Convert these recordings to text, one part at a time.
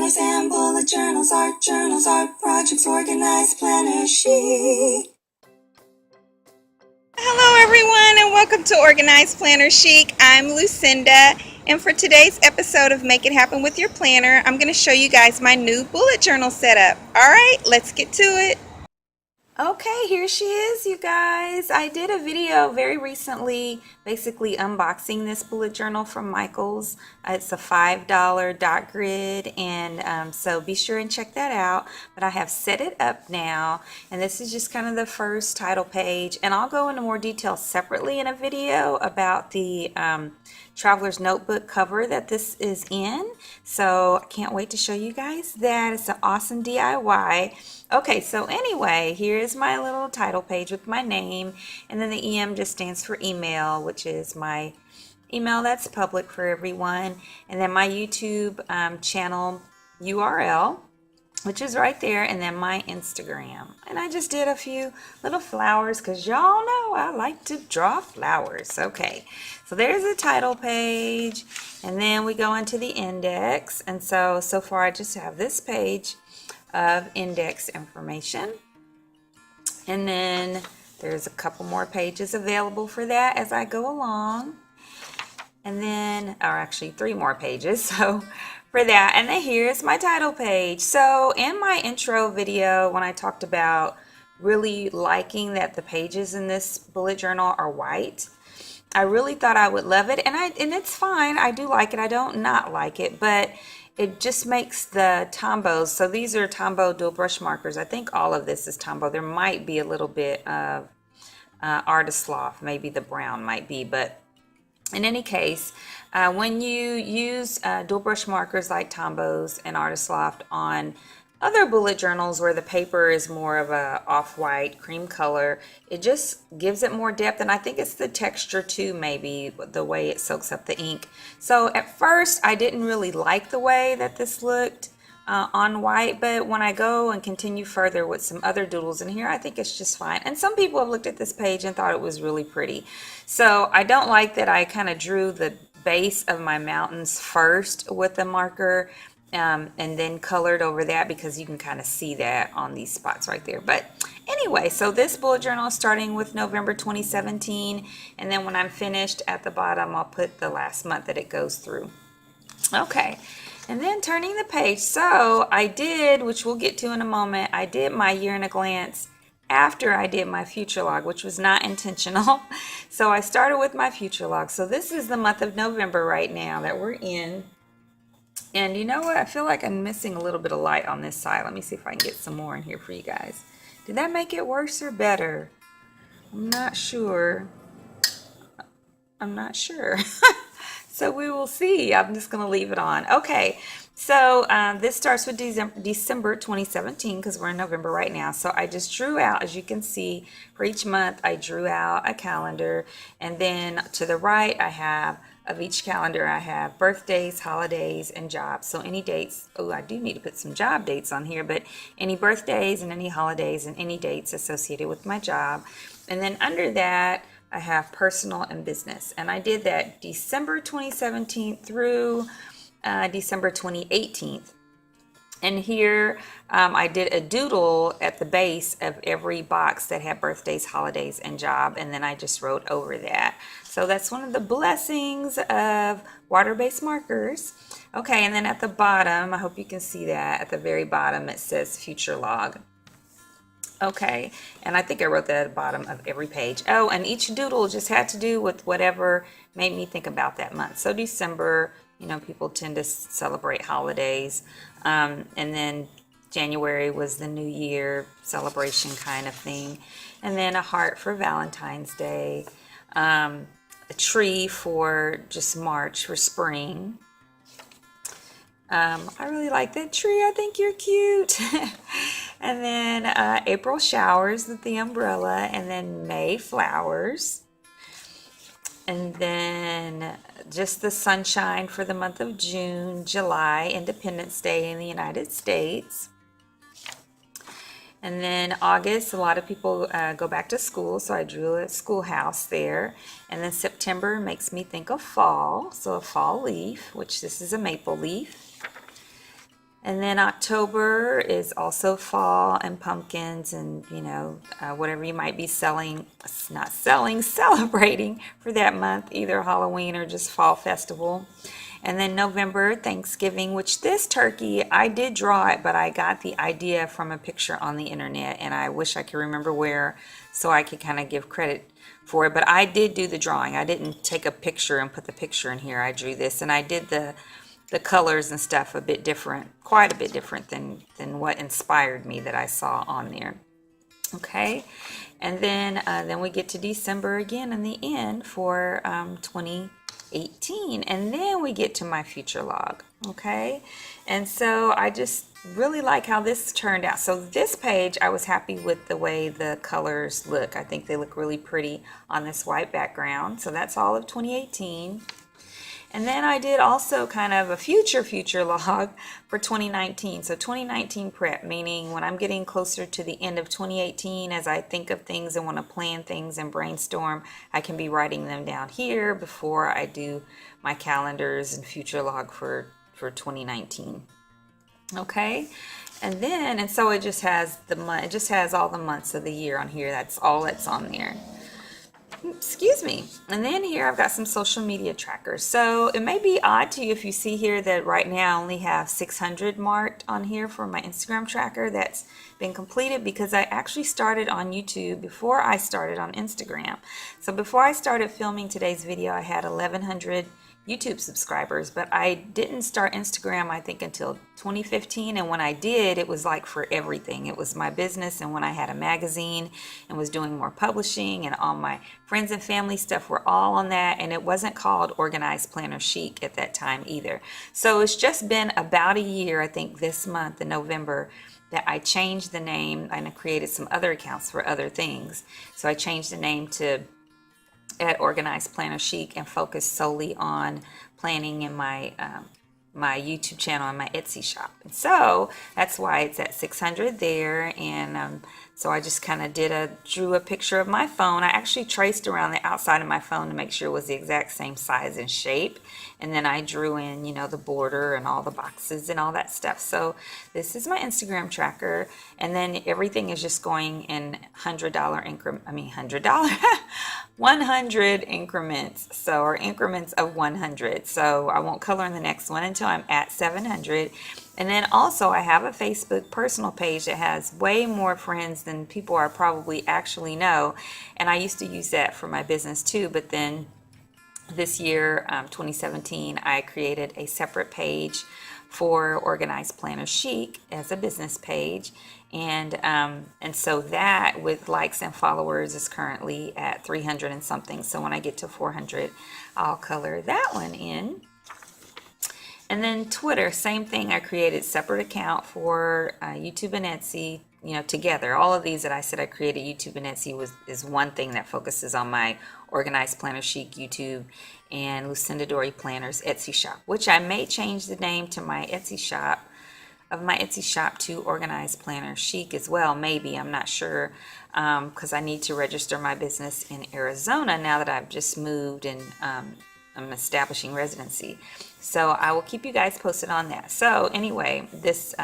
planners and bullet journals, art projects, organized planner chic. Hello everyone and welcome to Organized Planner Chic. I'm Lucinda, and for today's episode of Make It Happen with Your Planner, I'm going to show you guys my new bullet journal setup. Alright, let's get to it. Okay, here she is, you guys. I did a video very recently basically unboxing this bullet journal from Michaels. It's a $5 dot grid, and so be sure and check that out. But I have set it up now, and this is just kind of the first title page, and I'll go into more detail separately in a video about the traveler's notebook cover that this is in. So I can't wait to show you guys that. It's an awesome DIY. Okay, so anyway, here's my little title page with my name, and then the EM just stands for email, which is my email that's public for everyone, and then my YouTube channel URL, which is right there, and then my Instagram. And I just did a few little flowers because y'all know I like to draw flowers. Okay, so there's the title page, and then we go into the index, and so far I just have this page of index information, and then there's a couple more pages available for that as I go along, and then, or actually 3 more pages so for that, and then here's my title page. So in my intro video, when I talked about really liking that the pages in this bullet journal are white, I really thought I would love it, and it's fine. I do like it. I don't not like it, but it just makes the Tombos, so these are Tombow dual brush markers. I think all of this is Tombow. There might be a little bit of Artist Loft, maybe the brown might be, but in any case, when you use dual brush markers like Tombows and Artist Loft on other bullet journals where the paper is more of a off-white cream color, it just gives it more depth, and I think it's the texture too, maybe the way it soaks up the ink. So at first I didn't really like the way that this looked on white, but when I go and continue further with some other doodles in here, I think it's just fine. And some people have looked at this page and thought it was really pretty. So I don't like that I kind of drew the base of my mountains first with the marker, and then colored over that, because you can kind of see that on these spots right there. But anyway, so this bullet journal is starting with November 2017, and then when I'm finished at the bottom, I'll put the last month that it goes through. Okay, and then turning the page, so I did, which we'll get to in a moment, I did my year in a glance after I did my future log, which was not intentional. So I started with my future log. So this is the month of November right now that we're in. And you know what? I feel like I'm missing a little bit of light on this side. Let me see if I can get some more in here for you guys. Did that make it worse or better? I'm not sure. I'm not sure. So we will see. I'm just going to leave it on. Okay. So this starts with December 2017, because we're in November right now. So I just drew out, as you can see, for each month I drew out a calendar, and then to the right I have, of each calendar, I have birthdays, holidays, and jobs. So any dates, oh, I do need to put some job dates on here, but any birthdays and any holidays and any dates associated with my job. And then under that, I have personal and business. And I did that December 2017 through December 2018. And here I did a doodle at the base of every box that had birthdays, holidays, and job, and then I just wrote over that. So that's one of the blessings of water-based markers. Okay, and then at the bottom, I hope you can see that, at the very bottom it says future log. Okay, and I think I wrote that at the bottom of every page. Oh, and each doodle just had to do with whatever made me think about that month. So December, you know, people tend to celebrate holidays. And then January was the New Year celebration kind of thing. And then a heart for Valentine's Day. A tree for just March for spring. I really like that tree. I think you're cute. And then April showers with the umbrella, and then May flowers. And then just the sunshine for the month of June, July, Independence Day in the United States. And then August, a lot of people go back to school, so I drew a schoolhouse there. And then September makes me think of fall, so a fall leaf, which this is a maple leaf. And then October is also fall and pumpkins and, you know, whatever you might be selling, not selling, celebrating for that month, either Halloween or just fall festival. And then November, Thanksgiving, which this turkey, I did draw it, but I got the idea from a picture on the internet, and I wish I could remember where so I could kind of give credit for it. But I did do the drawing. I didn't take a picture and put the picture in here. I drew this, and I did the colors and stuff a bit different, quite a bit different than what inspired me that I saw on there. Okay, and then we get to December again in the end for 2018, and then we get to my future log. Okay, and so I just really like how this turned out. So this page, I was happy with the way the colors look. I think they look really pretty on this white background. So that's all of 2018. And then I did also kind of a future log for 2019. So 2019 prep, meaning when I'm getting closer to the end of 2018, as I think of things and want to plan things and brainstorm, I can be writing them down here before I do my calendars and future log for 2019. Okay, and so it just has the month, it just has all the months of the year on here. That's all that's on there. Excuse me. And then here I've got some social media trackers. So it may be odd to you if you see here that right now I only have 600 marked on here for my Instagram tracker. That's been completed because I actually started on YouTube before I started on Instagram. So before I started filming today's video, I had 1,100 YouTube subscribers, but I didn't start Instagram, I think, until 2015. And when I did, it was like for everything. It was my business, and when I had a magazine and was doing more publishing, and all my friends and family stuff were all on that. And it wasn't called Organized Planner Chic at that time either. So it's just been about a year, I think this month in November, that I changed the name, and I created some other accounts for other things. So I changed the name to Organized Planner Chic and focus solely on planning in my my YouTube channel and my Etsy shop. And so that's why it's at 600 there. And so I just kind of drew a picture of my phone. I actually traced around the outside of my phone to make sure it was the exact same size and shape. And then I drew in, you know, the border and all the boxes and all that stuff. So this is my Instagram tracker. And then everything is just going in $100 increment, $100, 100 increments. So, or increments of 100. So I won't color in the next one until I'm at 700. And then also I have a Facebook personal page that has way more friends than people I probably actually know. And I used to use that for my business too. But then this year, 2017, I created a separate page for Organized Planner Chic as a business page. And so that with likes and followers is currently at 300 and something. So when I get to 400, I'll color that one in. And then Twitter, same thing. I created separate account for YouTube and Etsy, you know, together. All of these that I said I created YouTube and Etsy is one thing that focuses on my Organized Planner Chic YouTube and LucindadoriPlanners Etsy shop, which I may change the name to my Etsy shop, to Organized Planner Chic as well. Maybe, I'm not sure, because I need to register my business in Arizona now that I've just moved and I'm establishing residency. So I will keep you guys posted on that. So anyway, this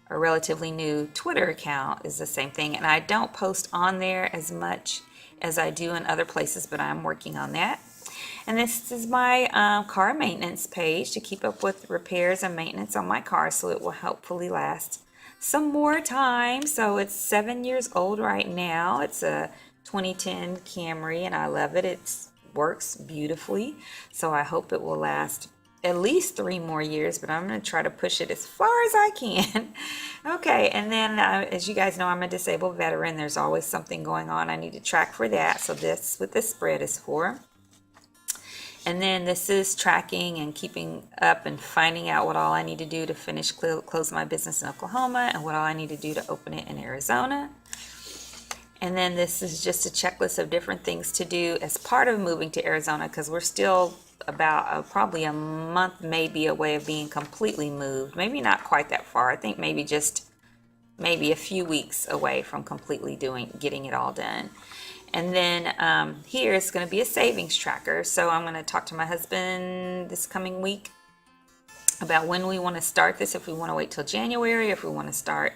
relatively new Twitter account is the same thing, and I don't post on there as much as I do in other places, but I'm working on that. And this is my car maintenance page to keep up with repairs and maintenance on my car, so it will hopefully last some more time. So it's 7 years old right now. It's a 2010 Camry, and I love it. It works beautifully, so I hope it will last at least 3 more years, but I'm going to try to push it as far as I can. Okay, and then as you guys know, I'm a disabled veteran. There's always something going on I need to track for that. So this what this spread is for. And then this is tracking and keeping up and finding out what all I need to do to finish close my business in Oklahoma, and what all I need to do to open it in Arizona. And then this is just a checklist of different things to do as part of moving to Arizona, because we're still about probably a month maybe away of being completely moved. Maybe not quite that far. I think maybe a few weeks away from completely getting it all done. And then here is going to be a savings tracker. So I'm going to talk to my husband this coming week about when we want to start this, if we want to wait till January, if we want to start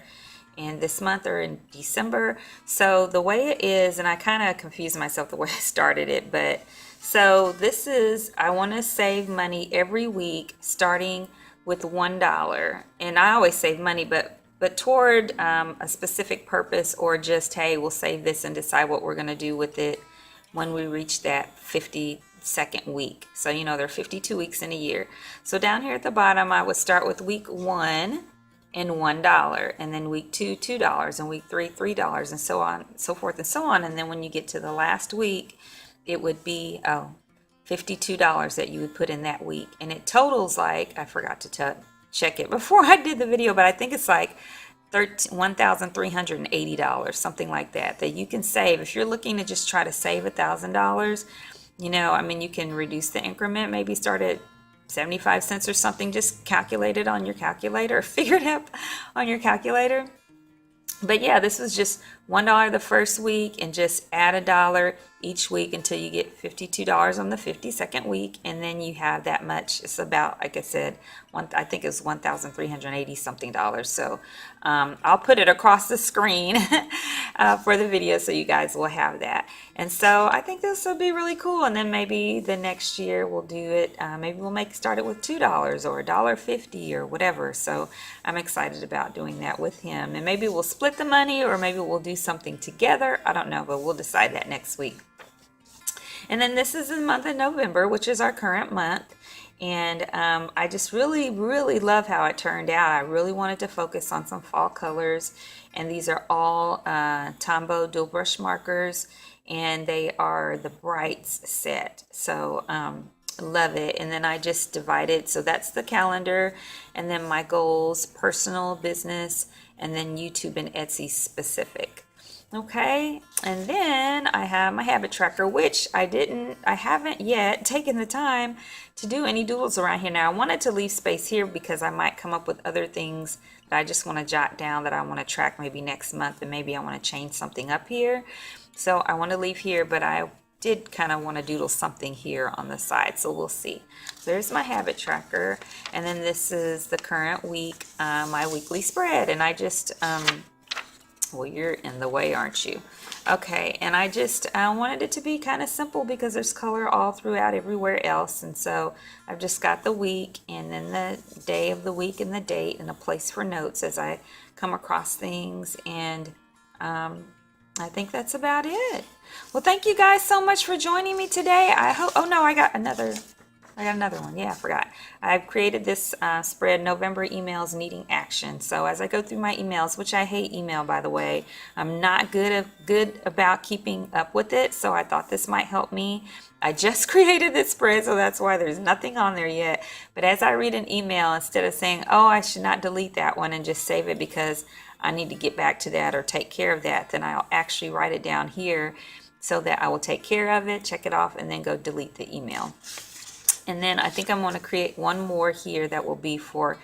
in this month or in December. So the way it is, and I kind of confused myself the way I started it, but so this is, I want to save money every week starting with $1. And I always save money, but toward a specific purpose, or just, hey, we'll save this and decide what we're going to do with it when we reach that 52nd week. So, you know, there are 52 weeks in a year. So down here at the bottom, I would start with week 1 and $1, and then week 2, $2, and week 3, $3, and so on, so forth and so on. And then when you get to the last week, it would be $52 that you would put in that week. And it totals like, I forgot to check it before I did the video, but I think it's like $1,380, something like that, that you can save. If you're looking to just try to save $1,000, you know, I mean, you can reduce the increment, maybe start at 75 cents or something. Just calculate it on your calculator, or figure it out on your calculator. But yeah, this was just $1 the first week, and just add $1 each week until you get $52 on the 52nd week, and then you have that much. It's about, like I said, I think it's $1,380 something dollars. So I'll put it across the screen for the video so you guys will have that. And so I think this will be really cool. And then maybe the next year we'll do it. Maybe we'll start it with $2 or $1.50 or whatever. So I'm excited about doing that with him. And maybe we'll split the money, or maybe we'll do something together. I don't know, but we'll decide that next week. And then this is the month of November, which is our current month. And I just really, really love how it turned out. I really wanted to focus on some fall colors. And these are all Tombow dual brush markers. And they are the Brights set. So love it. And then I just divided. So that's the calendar. And then my goals, personal, business, and then YouTube and Etsy specific. Okay, and then I have my habit tracker, which I haven't yet taken the time to do any doodles around here. Now I wanted to leave space here because I might come up with other things that I just want to jot down that I want to track maybe next month, and maybe I want to change something up here. So I want to leave here, but I did kind of want to doodle something here on the side, so we'll see. So there's my habit tracker, and then this is the current week, my weekly spread, and I just well, you're in the way, aren't you? Okay, and I just wanted it to be kind of simple because there's color all throughout everywhere else. And so I've just got the week, and then the day of the week, and the date, and a place for notes as I come across things. And I think that's about it. Well, thank you guys so much for joining me today. I hope, oh no, I got another one. Yeah, I forgot. I've created this spread, November emails needing action. So as I go through my emails, which I hate email, by the way, I'm not good about keeping up with it. So I thought this might help me. I just created this spread, so that's why there's nothing on there yet. But as I read an email, instead of saying, oh, I should not delete that one and just save it because I need to get back to that or take care of that, then I'll actually write it down here so that I will take care of it, check it off, and then go delete the email. And then I think I'm going to create one more here that will be for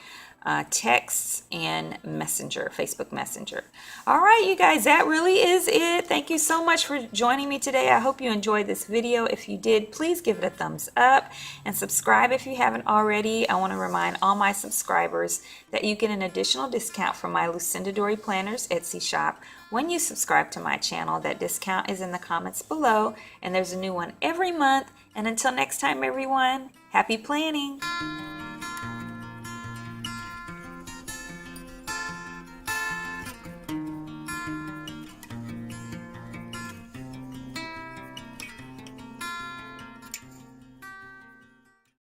texts and Messenger, Facebook Messenger. All right, you guys, that really is it. Thank you so much for joining me today. I hope you enjoyed this video. If you did, please give it a thumbs up and subscribe if you haven't already. I want to remind all my subscribers that you get an additional discount from my LucindadoriPlanners Etsy shop when you subscribe to my channel. That discount is in the comments below, and there's a new one every month. And until next time, everyone, happy planning!